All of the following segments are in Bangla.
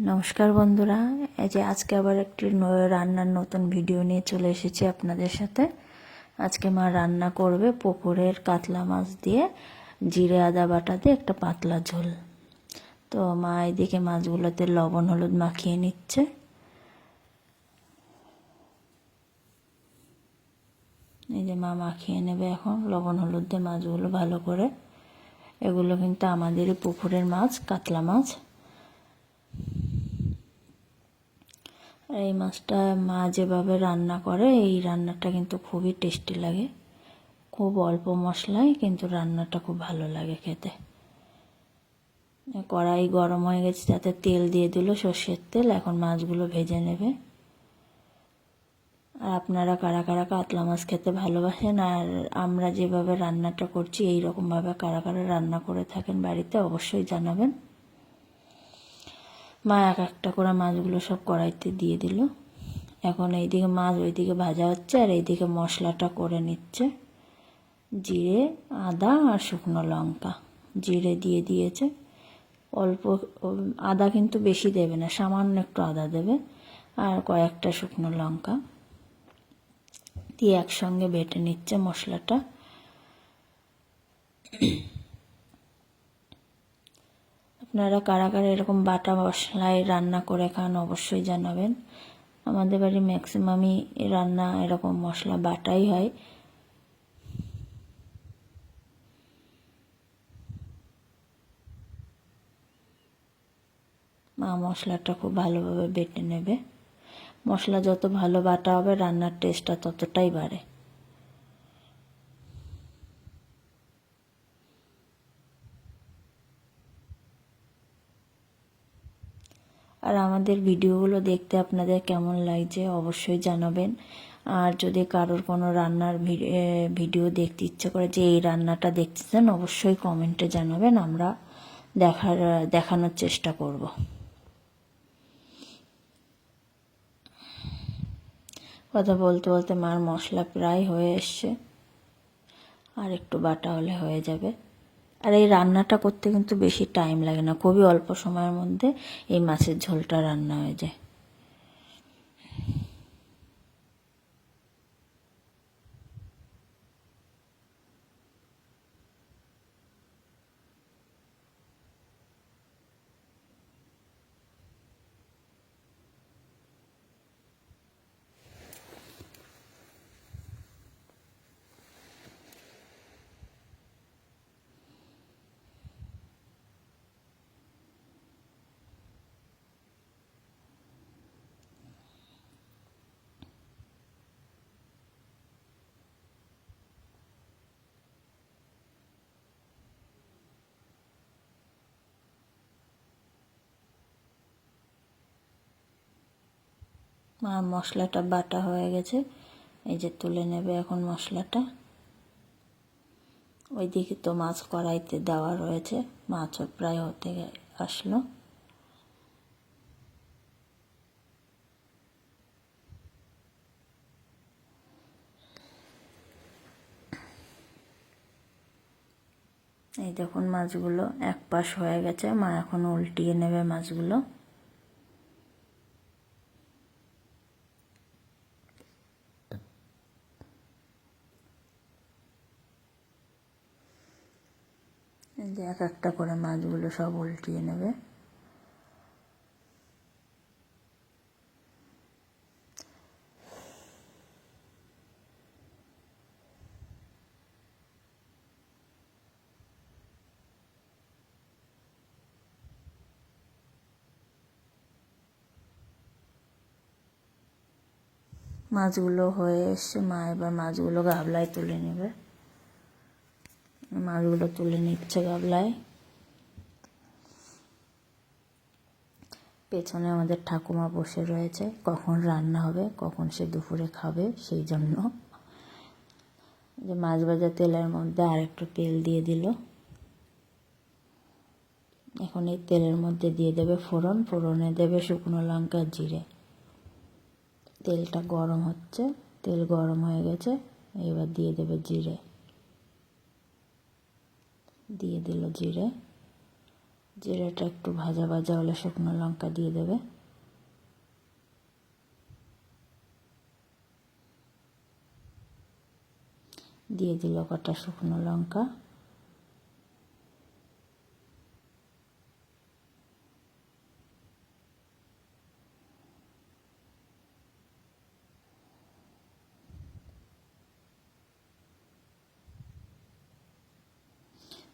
নমস্কার বন্ধুরা, এই যে আজকে আবার একটি রান্নার নতুন ভিডিও নিয়ে চলে এসেছি আপনাদের সাথে। আজকে মা রান্না করবে পুকুরের কাতলা মাছ দিয়ে জিরে আদা বাটা দিয়ে একটা পাতলা ঝোল। তো মা এদিকে মাছগুলোতে লবণ হলুদ মাখিয়ে নিচ্ছে। এই যে মা মাখিয়ে নেবে এখন লবণ হলুদ দিয়ে মাছগুলো ভালো করে। এগুলো কিন্তু আমাদেরই পুকুরের মাছ, কাতলা মাছ। এই মাছটা মা যেভাবে রান্না করে এই রান্নাটা কিন্তু খুবই টেস্টি লাগে। খুব অল্প মশলায় কিন্তু রান্নাটা খুব ভালো লাগে খেতে। কড়াই গরম হয়ে গেছে, তাতে তেল দিয়ে দিল, সর্ষের তেল। এখন মাছগুলো ভেজে নেবে। আর আপনারা কারা কারা কাতলা মাছ খেতে ভালোবাসেন আর আমরা যেভাবে রান্নাটা করছি এই রকমভাবে কারা কারা রান্না করে থাকেন বাড়িতে অবশ্যই জানাবেন। মা এক একটা করে মাছগুলো সব কড়াইতে দিয়ে দিল। এখন এইদিকে মাছ ওইদিকে ভাজা হচ্ছে আর এইদিকে মশলাটা করে নিচ্ছে। জিরে আদা আর শুকনো লঙ্কা। জিরে দিয়ে দিয়েছে, অল্প আদা কিন্তু বেশি দেবে না, সামান্য একটু আদা দেবে আর কয়েকটা শুকনো লঙ্কা দিয়ে একসঙ্গে বেটে নিচ্ছে মশলাটা। আপনারা কারা কারা এরকম বাটা মশলায় রান্না করে খান অবশ্যই জানাবেন। আমাদের বাড়ি ম্যাক্সিমামই রান্না এরকম মশলা বাটাই হয়। মা মশলাটা খুব ভালোভাবে বেটে নেবে। মশলা যত ভালো বাটা হবে রান্নার টেস্টটা ততটাই বাড়ে। আর আমাদের ভিডিওগুলো দেখতে আপনাদের কেমন লাগছে অবশ্যই জানাবেন। আর যদি কারোর কোনো রান্নার ভিডিও দেখতে ইচ্ছে করে যে এই রান্নাটা দেখতে চান অবশ্যই কমেন্টে জানাবেন, আমরা দেখানোর চেষ্টা করব। কথা বলতে বলতে মার মশলা প্রায় হয়ে এসছে, আর একটু বাটা হলে হয়ে যাবে। আর এই রান্নাটা করতে কিন্তু বেশি টাইম লাগে না, খুবই অল্প সময়ের মধ্যে এই মাছের ঝোলটা রান্না হয়ে যায়। আর মশলাটা বাটা হয়ে গেছে, এই যে তুলে নেবে এখন মশলাটা। ওইদিকে তো মাছ কড়াইতে দেওয়া রয়েছে, মাছও প্রায় হতে আসলো। এই দেখুন মাছগুলো এক পাশ হয়ে গেছে, মা এখন উল্টিয়ে নেবে মাছগুলো। যে এক একটা করে মাছগুলো সব উল্টিয়ে নেবে। মাছগুলো হয়ে এসছে, মা এবার মাছগুলো গাবলায় তুলে নেবে। মাছগুলো তুলে নিচ্ছে গাবলায়। পেছনে আমাদের ঠাকুমা বসে রয়েছে, কখন রান্না হবে কখন সে দুপুরে খাবে সেই জন্য। যে মাছ ভাজা তেলের মধ্যে আর একটু তেল দিয়ে দিল। এখন এই তেলের মধ্যে দিয়ে দেবে ফোড়ন, ফোড়নে দেবে শুকনো লঙ্কা জিরে। তেলটা গরম হচ্ছে, তেল গরম হয়ে গেছে, এবার দিয়ে দেবে জিরে। দিয়ে দিল জিরে, জিরাটা একটু ভাজা ভাজা হলে শুকনো লঙ্কা দিয়ে দেবে। দিয়ে দিল কটা শুকনো লঙ্কা।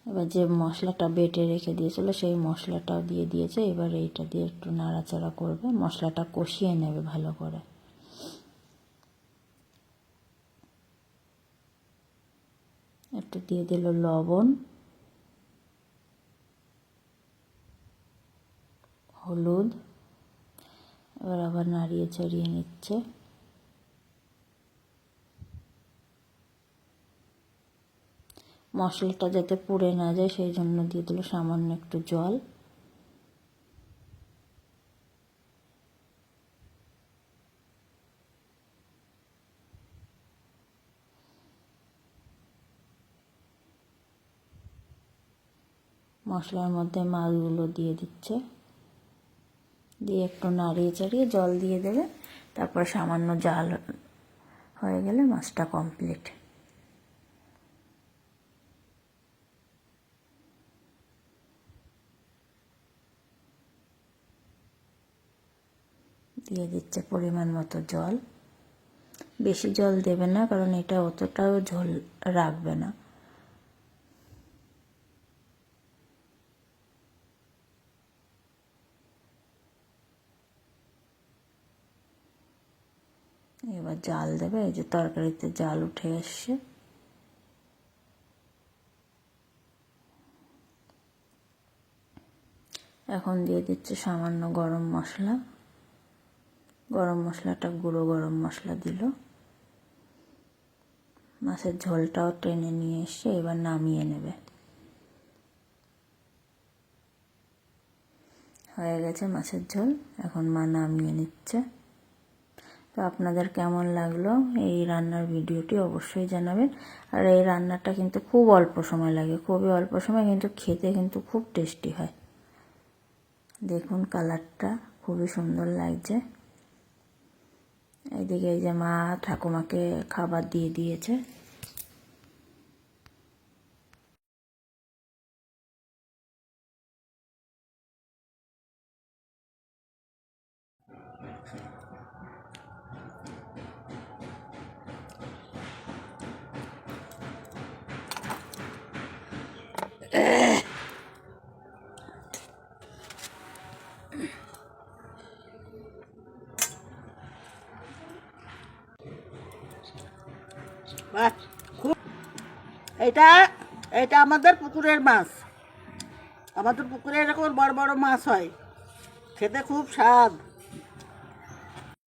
এবার যে মশলাটা বেটে রেখে দিয়েছিল সেই মশলাটাও দিয়ে দিয়েছে। এবার এইটা দিয়ে একটু নাড়াচাড়া করবে, মশলাটা কষিয়ে নেবে ভালো করে। একটু দিয়ে দিল লবণ, হলুদ। এবার আবার নাড়িয়ে চাড়িয়ে নিচ্ছে। মশলাটা যাতে পুড়ে না যায় সেই জন্য দিয়ে দিল সামান্য একটু জল। মশলার মধ্যে মাছগুলো দিয়ে দিচ্ছে, দিয়ে একটু নাড়িয়ে চাড়িয়ে জল দিয়ে দেবে। তারপর সামান্য জাল হয়ে গেলে মাছটা কমপ্লিট। দিয়ে দিচ্ছে পরিমাণ মতো জল। বেশি জল দেবে না, কারণ এটা অতটাও ঝোল রাখবে না। এবার জাল দেবে। এই যে তরকারিতে জাল উঠে আসছে। এখন দিয়ে দিচ্ছে সামান্য গরম মশলা। গরম মশলাটা গুঁড়ো গরম মশলা দিল। মাছের ঝোলটাও টেনে নিয়ে এসে এবার নামিয়ে নেবে। হয়ে গেছে মাছের ঝোল, এখন মা নামিয়ে নিচ্ছে। তো আপনাদের কেমন লাগলো এই রান্নার ভিডিওটি অবশ্যই জানাবেন। আর এই রান্নাটা কিন্তু খুব অল্প সময় লাগে, খুবই অল্প সময়, কিন্তু খেতে কিন্তু খুব টেস্টি হয়। দেখুন কালারটা খুবই সুন্দর লাগছে। এইদিকে এই যে মা ঠাকুমাকে খাবার দিয়ে দিয়েছে। এটা এটা আমাদের পুকুরের মাছ। আমাদের পুকুরে এরকম বড় বড় মাছ হয়, খেতে খুব স্বাদ।